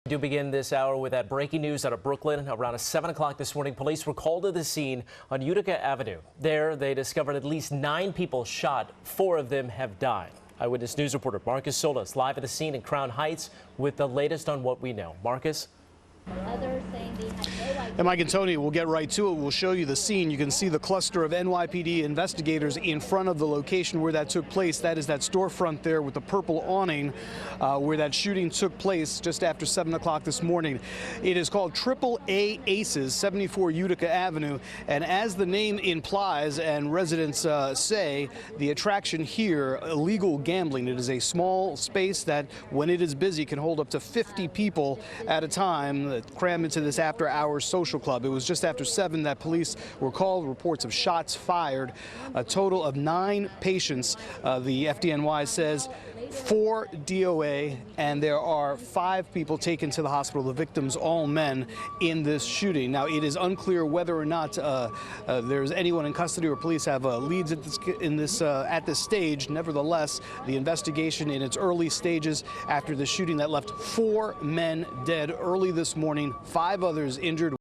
We do begin this hour with that breaking news out of Brooklyn. Around 7 o'clock this morning, police were called to the scene on Utica Avenue. There, they discovered at least 9 people shot. 4 of them have died. Eyewitness News reporter Marcus Solis live at the scene in Crown Heights with the latest on what we know. Marcus? Others saying they had no idea. And Mike and Tony will get right to it. We'll show you the scene. You can see the cluster of NYPD investigators in front of the location where that took place. That is that storefront there with the purple awning where that shooting took place just after 7 o'clock this morning. It is called AAA Aces, 74 Utica Avenue. And as the name implies and residents say, the attraction here, illegal gambling. It is a small space that when it is busy can hold up to 50 people at a time that cram into this after-hours social club. It was just after 7 that police were called. Reports of shots fired. A total of 9 patients. The FDNY says 4 DOA, and there are 5 people taken to the hospital. The victims, all men, in this shooting. Now, it is unclear whether or not there's anyone in custody or police have leads at this stage. Nevertheless, the investigation in its early stages after the shooting that left 4 men dead early this morning, 5 others injured.